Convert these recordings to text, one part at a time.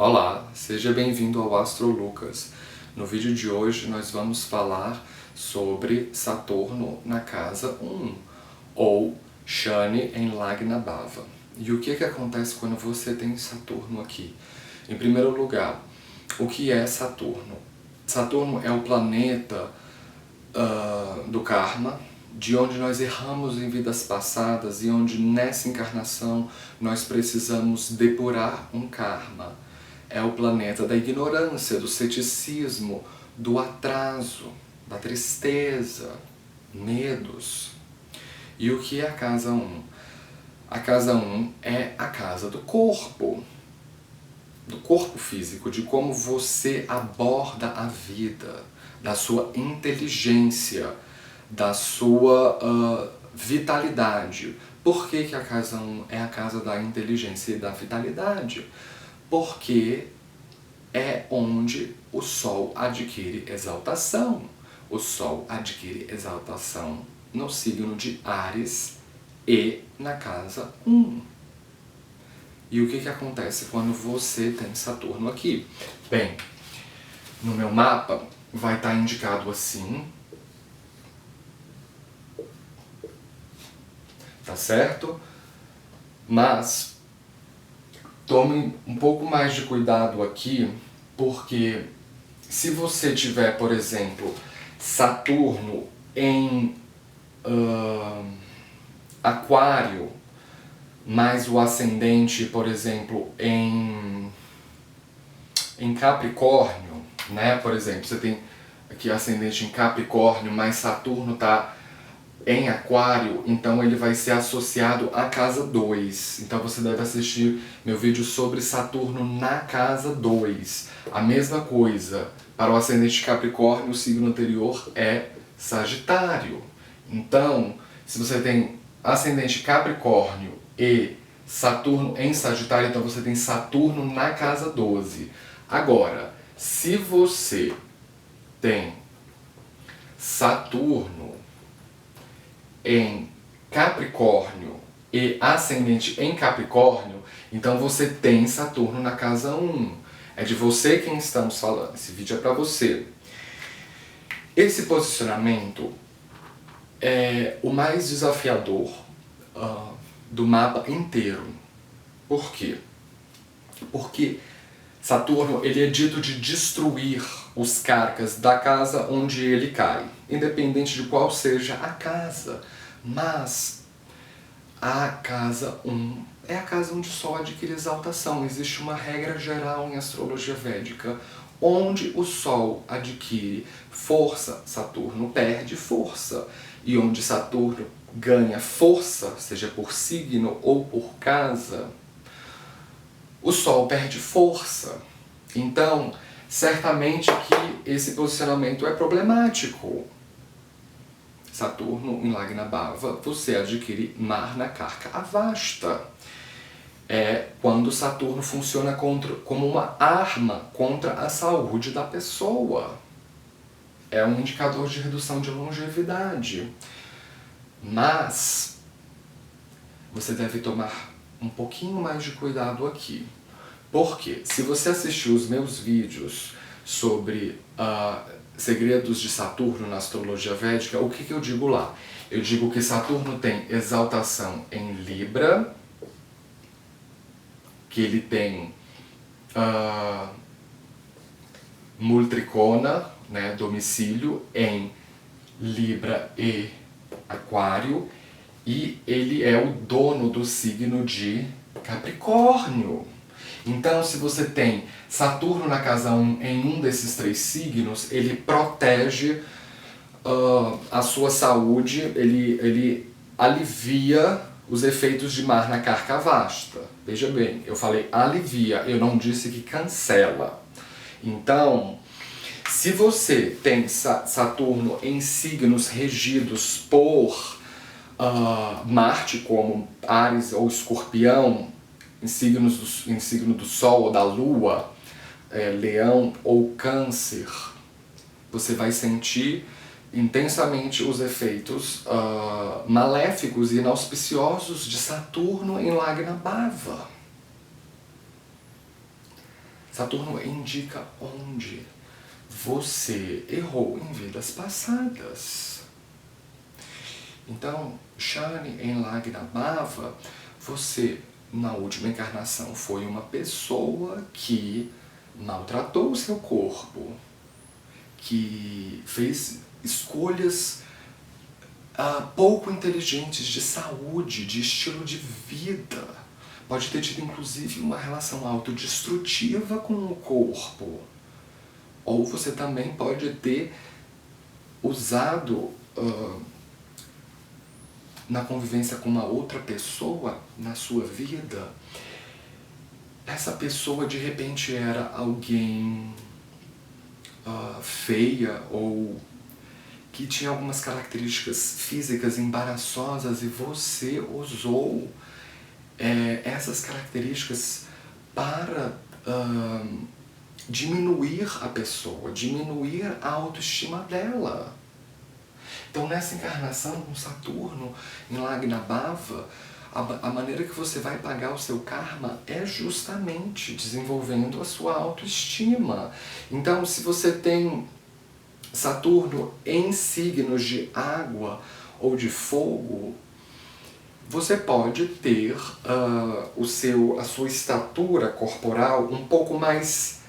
Olá, seja bem-vindo ao Astro Lucas. No vídeo de hoje nós vamos falar sobre Saturno na casa 1, ou Shani em Lagna Bhava. E o que acontece quando você tem Saturno aqui? Em primeiro lugar, o que é Saturno? Saturno é o planeta do karma, de onde nós erramos em vidas passadas e onde nessa encarnação nós precisamos depurar um karma. É o planeta da ignorância, do ceticismo, do atraso, da tristeza, medos. E o que é a casa 1? A casa 1 é a casa do corpo físico, de como você aborda a vida, da sua inteligência, da sua vitalidade. Por que a casa 1 é a casa da inteligência e da vitalidade? Porque é onde o Sol adquire exaltação. O Sol adquire exaltação no signo de Áries e na casa 1. E o que acontece quando você tem Saturno aqui? Bem, no meu mapa vai estar indicado assim, tá certo? Mas tome um pouco mais de cuidado aqui, porque se você tiver, por exemplo, Saturno em Aquário, mais o ascendente, por exemplo, em Capricórnio, né? Por exemplo, você tem aqui ascendente em Capricórnio, mas Saturno está em Aquário, então ele vai ser associado à casa 2. Então você deve assistir meu vídeo sobre Saturno na casa 2. A mesma coisa, para o ascendente Capricórnio, o signo anterior é Sagitário. Então, se você tem ascendente Capricórnio e Saturno em Sagitário, então você tem Saturno na casa 12. Agora, se você tem Saturno em Capricórnio e ascendente em Capricórnio, então você tem Saturno na casa 1. É de você quem estamos falando, esse vídeo é para você. Esse posicionamento é o mais desafiador do mapa inteiro. Por quê? Porque Saturno ele é dito de destruir os karkas da casa onde ele cai, independente de qual seja a casa. Mas a casa 1 é a casa onde o Sol adquire exaltação. Existe uma regra geral em astrologia védica, onde o Sol adquire força, Saturno perde força. E onde Saturno ganha força, seja por signo ou por casa, o Sol perde força. Então, certamente que esse posicionamento é problemático. Saturno em Lagna Bhava, você adquire Marna Karka Avasta. É quando Saturno funciona como uma arma contra a saúde da pessoa. É um indicador de redução de longevidade. Mas você deve tomar um pouquinho mais de cuidado aqui. Porque se você assistiu os meus vídeos sobre segredos de Saturno na astrologia védica, o que eu digo lá? Eu digo que Saturno tem exaltação em Libra, que ele tem Multricona, né, domicílio em Libra e Aquário, e ele é o dono do signo de Capricórnio. Então, se você tem Saturno na casa 1 em um desses 3 signos, ele protege a sua saúde, ele alivia os efeitos de Marna Karka Avasta. Veja bem, eu falei alivia, eu não disse que cancela. Então, se você tem Saturno em signos regidos por Marte, como Áries ou Escorpião, em signo do Sol ou da Lua, Leão ou Câncer, você vai sentir intensamente os efeitos maléficos e inauspiciosos de Saturno em Lagna Bhava. Saturno indica onde você errou em vidas passadas. Então, Shani em Lagna Bhava, você, na última encarnação, foi uma pessoa que maltratou o seu corpo, que fez escolhas pouco inteligentes de saúde, de estilo de vida. Pode ter tido, inclusive, uma relação autodestrutiva com o corpo. Ou você também pode ter usado na convivência com uma outra pessoa na sua vida. Essa pessoa, de repente, era alguém feia ou que tinha algumas características físicas embaraçosas e você usou essas características para diminuir a pessoa, diminuir a autoestima dela. Então, nessa encarnação com Saturno em Lagna Bhava, a maneira que você vai pagar o seu karma é justamente desenvolvendo a sua autoestima. Então, se você tem Saturno em signos de água ou de fogo, você pode ter a sua estatura corporal um pouco mais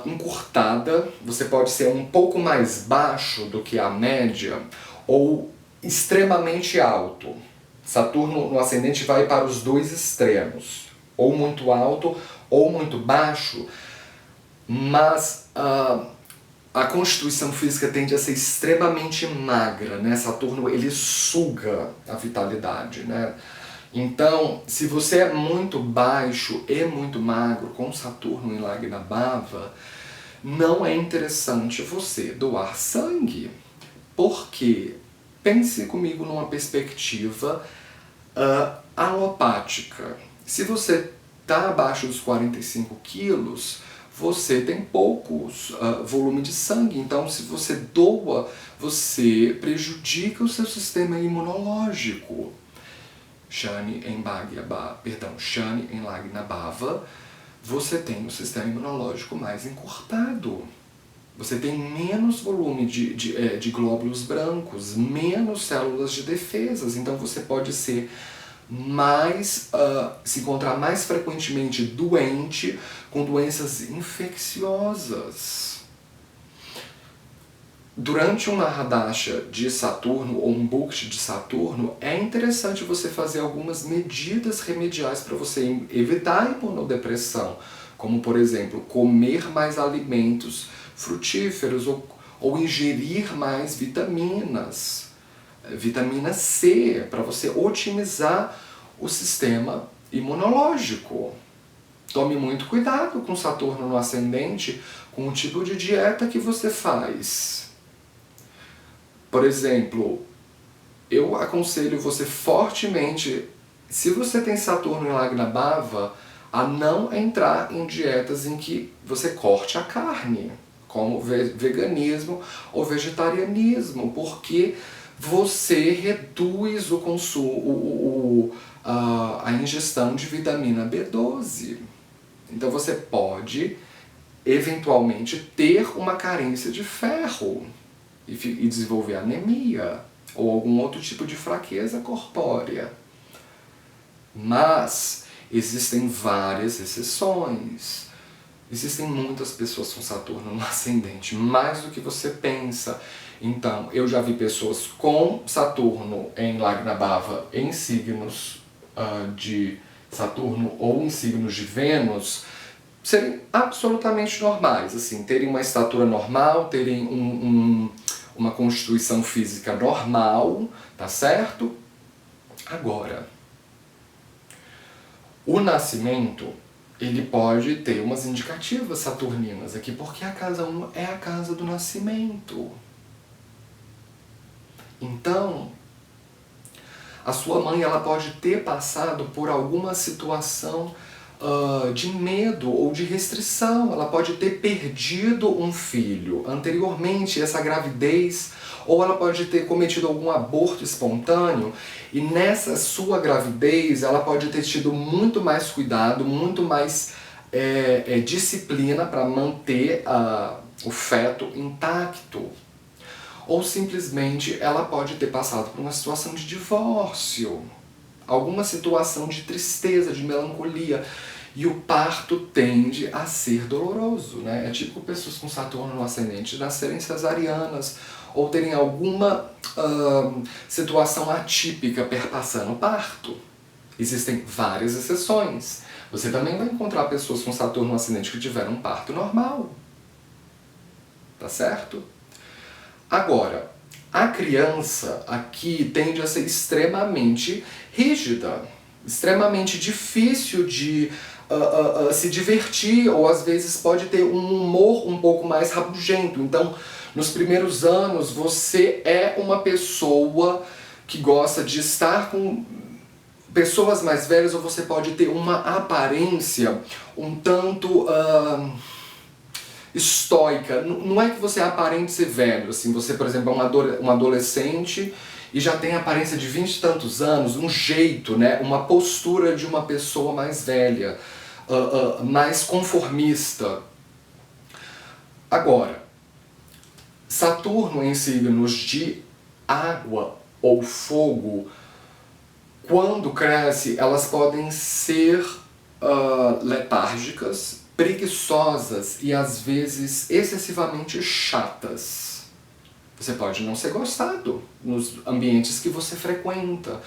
encurtada, você pode ser um pouco mais baixo do que a média ou extremamente alto. Saturno no ascendente vai para os dois extremos, ou muito alto ou muito baixo, mas a constituição física tende a ser extremamente magra, né? Saturno, ele suga a vitalidade, né? Então, se você é muito baixo e muito magro com Saturno em Lagna Bhava, não é interessante você doar sangue, porque pense comigo numa perspectiva alopática. Se você está abaixo dos 45 quilos, você tem poucos volume de sangue. Então, se você doa, você prejudica o seu sistema imunológico. Shani em Lagna Bhava, você tem o sistema imunológico mais encurtado. Você tem menos volume de glóbulos brancos, menos células de defesas. Então você pode ser se encontrar mais frequentemente doente, com doenças infecciosas. Durante uma Mahadasha de Saturno ou um Bhukti de Saturno, é interessante você fazer algumas medidas remediais para você evitar a imunodepressão, como, por exemplo, comer mais alimentos frutíferos ou ingerir mais vitaminas. Vitamina C, para você otimizar o sistema imunológico. Tome muito cuidado com Saturno no ascendente, com o tipo de dieta que você faz. Por exemplo, eu aconselho você fortemente, se você tem Saturno em Lagna Bhava, a não entrar em dietas em que você corte a carne, como veganismo ou vegetarianismo, porque você reduz o consumo, a ingestão de vitamina B12. Então você pode, eventualmente, ter uma carência de ferro e desenvolver anemia ou algum outro tipo de fraqueza corpórea. Mas existem várias exceções. Existem muitas pessoas com Saturno no ascendente, mais do que você pensa. Então, eu já vi pessoas com Saturno em Lagna Bhava em signos de Saturno ou em signos de Vênus serem absolutamente normais, assim, terem uma estatura normal, terem uma constituição física normal, tá certo? Agora, o nascimento, ele pode ter umas indicativas saturninas aqui, porque a casa 1 é a casa do nascimento. Então, a sua mãe, ela pode ter passado por alguma situação de medo ou de restrição. Ela pode ter perdido um filho anteriormente, essa gravidez, ou ela pode ter cometido algum aborto espontâneo, e nessa sua gravidez ela pode ter tido muito mais cuidado, muito mais disciplina para manter o feto intacto. Ou simplesmente ela pode ter passado por uma situação de divórcio, alguma situação de tristeza, de melancolia. E o parto tende a ser doloroso, né? É tipo pessoas com Saturno no ascendente nascerem cesarianas ou terem alguma situação atípica perpassando o parto. Existem várias exceções. Você também vai encontrar pessoas com Saturno no ascendente que tiveram um parto normal. Tá certo? Agora, a criança aqui tende a ser extremamente rígida, extremamente difícil de se divertir, ou às vezes pode ter um humor um pouco mais rabugento. Então, nos primeiros anos, você é uma pessoa que gosta de estar com pessoas mais velhas, ou você pode ter uma aparência um tanto estoica. Não é que você aparente ser velho, assim, você, por exemplo, é um adolescente e já tem a aparência de 20 e tantos anos, um jeito, né, uma postura de uma pessoa mais velha, mais conformista. Agora, Saturno em signos de água ou fogo, quando cresce, elas podem ser letárgicas, preguiçosas e às vezes excessivamente chatas. Você pode não ser gostado nos ambientes que você frequenta.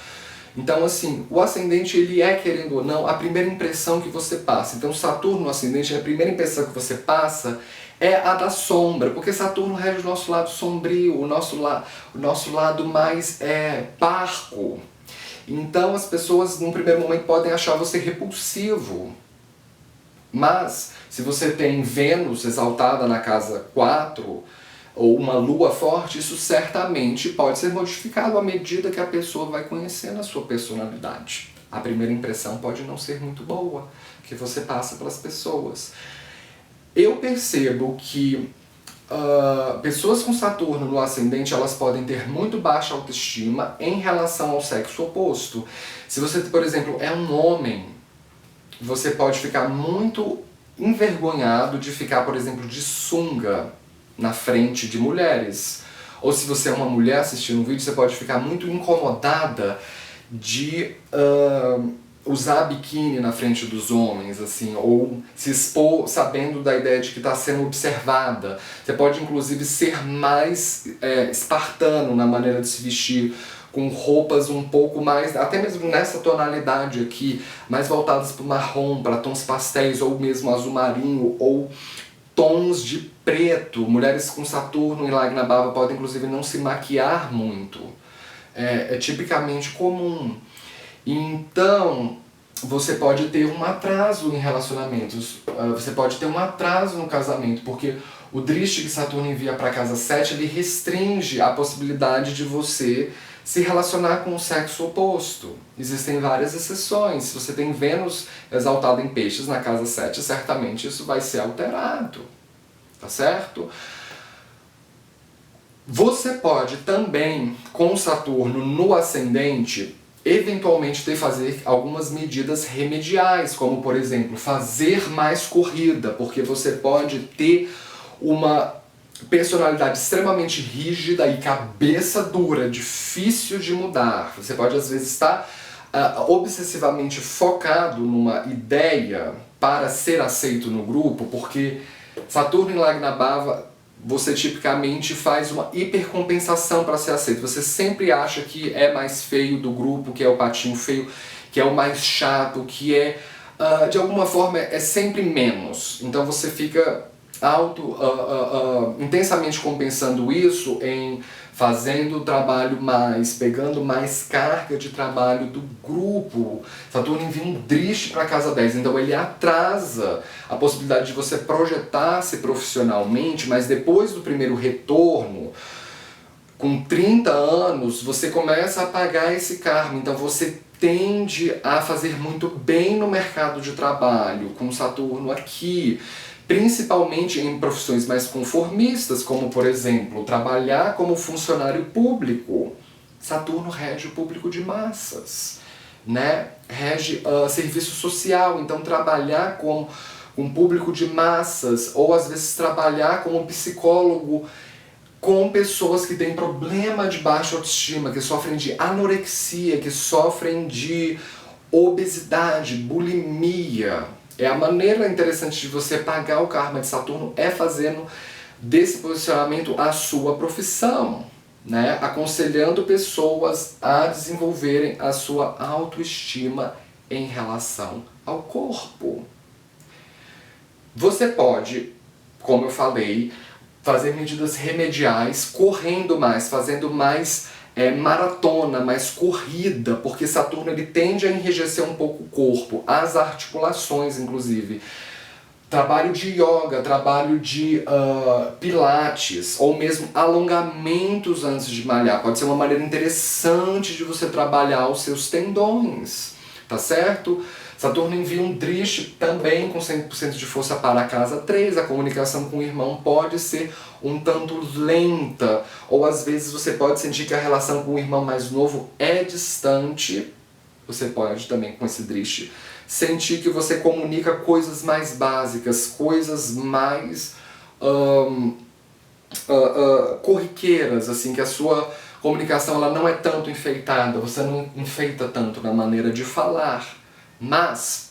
Então, assim, o ascendente, ele é, querendo ou não, a primeira impressão que você passa. Então, Saturno no ascendente, a primeira impressão que você passa é a da sombra, porque Saturno rege o nosso lado sombrio, o nosso lado mais parco. Então, as pessoas, num primeiro momento, podem achar você repulsivo. Mas, se você tem Vênus exaltada na casa 4, ou uma lua forte, isso certamente pode ser modificado à medida que a pessoa vai conhecendo a sua personalidade. A primeira impressão pode não ser muito boa, que você passa pelas pessoas. Eu percebo que pessoas com Saturno no ascendente, elas podem ter muito baixa autoestima em relação ao sexo oposto. Se você, por exemplo, é um homem, você pode ficar muito envergonhado de ficar, por exemplo, de sunga na frente de mulheres. Ou se você é uma mulher assistindo um vídeo, você pode ficar muito incomodada de usar biquíni na frente dos homens, assim, ou se expor sabendo da ideia de que está sendo observada. Você pode, inclusive, ser mais espartano na maneira de se vestir, com roupas um pouco mais, até mesmo nessa tonalidade aqui, mais voltadas para o marrom, para tons pastéis, ou mesmo azul marinho, ou tons de preto. Mulheres com Saturno e Lagna Bava podem, inclusive, não se maquiar muito. É tipicamente comum. Então, você pode ter um atraso em relacionamentos, você pode ter um atraso no casamento, porque o Drishti que Saturno envia para a casa 7, ele restringe a possibilidade de você se relacionar com o sexo oposto. Existem várias exceções. Se você tem Vênus exaltado em peixes na casa 7, certamente isso vai ser alterado. Tá certo? Você pode também, com Saturno no ascendente, eventualmente ter que fazer algumas medidas remediais, como, por exemplo, fazer mais corrida, porque você pode ter uma personalidade extremamente rígida e cabeça dura, difícil de mudar. Você pode, às vezes, estar obsessivamente focado numa ideia para ser aceito no grupo, porque Saturno em Lagna Bava, você tipicamente faz uma hipercompensação para ser aceito. Você sempre acha que é mais feio do grupo, que é o patinho feio, que é o mais chato, que é, de alguma forma, é sempre menos. Então você fica intensamente compensando isso em fazendo o trabalho mais, pegando mais carga de trabalho do grupo. Saturno envia um Drishti para a casa 10, então ele atrasa a possibilidade de você projetar-se profissionalmente, mas depois do primeiro retorno, com 30 anos, você começa a pagar esse karma, então você tende a fazer muito bem no mercado de trabalho, com Saturno aqui, principalmente em profissões mais conformistas, como, por exemplo, trabalhar como funcionário público. Saturno rege o público de massas, né? Rege serviço social, então trabalhar com com público de massas, ou às vezes trabalhar como psicólogo com pessoas que têm problema de baixa autoestima, que sofrem de anorexia, que sofrem de obesidade, bulimia. É a maneira interessante de você pagar o karma de Saturno é fazendo desse posicionamento a sua profissão, né? Aconselhando pessoas a desenvolverem a sua autoestima em relação ao corpo. Você pode, como eu falei, fazer medidas remediais, correndo mais, fazendo mais maratona, mais corrida, porque Saturno ele tende a enrijecer um pouco o corpo, as articulações inclusive. Trabalho de yoga, trabalho de pilates, ou mesmo alongamentos antes de malhar. Pode ser uma maneira interessante de você trabalhar os seus tendões, tá certo? Saturno envia um drishti também com 100% de força para a casa 3. A comunicação com o irmão pode ser um tanto lenta, ou às vezes você pode sentir que a relação com o irmão mais novo é distante. Você pode também, com esse drishti, sentir que você comunica coisas mais básicas, coisas mais corriqueiras, assim, que a sua comunicação ela não é tanto enfeitada, você não enfeita tanto na maneira de falar. Mas,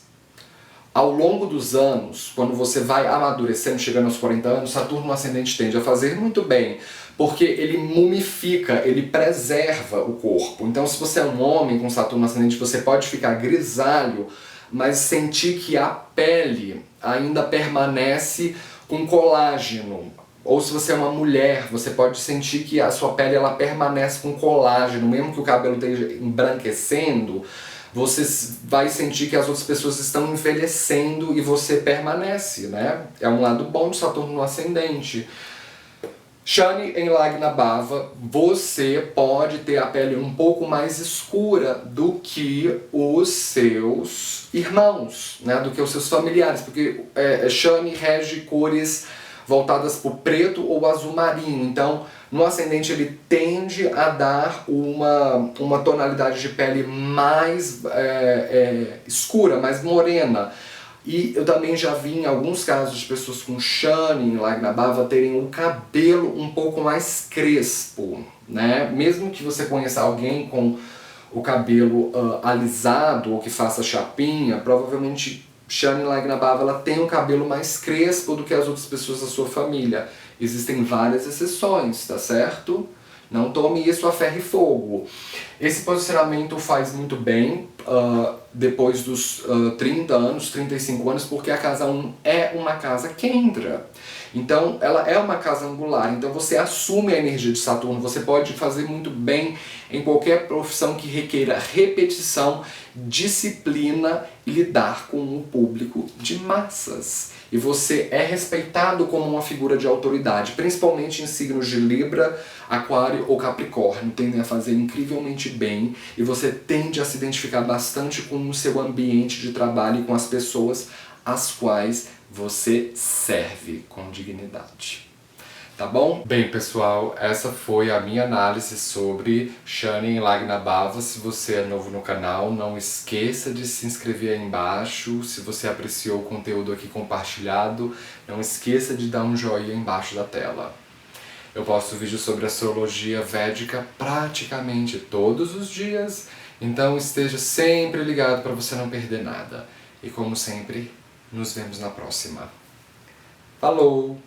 ao longo dos anos, quando você vai amadurecendo, chegando aos 40 anos, Saturno no ascendente tende a fazer muito bem, porque ele mumifica, ele preserva o corpo. Então, se você é um homem com Saturno no ascendente, você pode ficar grisalho, mas sentir que a pele ainda permanece com colágeno. Ou se você é uma mulher, você pode sentir que a sua pele ela permanece com colágeno, mesmo que o cabelo esteja embranquecendo, você vai sentir que as outras pessoas estão envelhecendo e você permanece, né? É um lado bom de Saturno no ascendente. Shani em Lagna Bhava, você pode ter a pele um pouco mais escura do que os seus irmãos, né? Do que os seus familiares, porque Shani rege cores voltadas para o preto ou azul marinho. Então, no ascendente ele tende a dar uma tonalidade de pele mais escura, mais morena. E eu também já vi em alguns casos de pessoas com Shani em Lagna Bhava terem o cabelo um pouco mais crespo, né? Mesmo que você conheça alguém com o cabelo alisado ou que faça chapinha, provavelmente Shani Lagna Bhava ela tem um cabelo mais crespo do que as outras pessoas da sua família. Existem várias exceções, tá certo? Não tome isso a ferro e fogo. Esse posicionamento faz muito bem depois dos 30 anos, 35 anos, porque a casa 1 é uma casa Kendra. Então, ela é uma casa angular, então você assume a energia de Saturno, você pode fazer muito bem em qualquer profissão que requeira repetição, disciplina e lidar com um público de massas. E você é respeitado como uma figura de autoridade, principalmente em signos de Libra, Aquário ou Capricórnio, tendem a fazer incrivelmente bem e você tende a se identificar bastante com o seu ambiente de trabalho e com as pessoas às quais você serve com dignidade. Tá bom? Bem, pessoal, essa foi a minha análise sobre Shani em Lagna Bhava. Se você é novo no canal, não esqueça de se inscrever aí embaixo. Se você apreciou o conteúdo aqui compartilhado, não esqueça de dar um joinha embaixo da tela. Eu posto vídeos sobre astrologia védica praticamente todos os dias, então esteja sempre ligado para você não perder nada. E como sempre, nos vemos na próxima. Falou!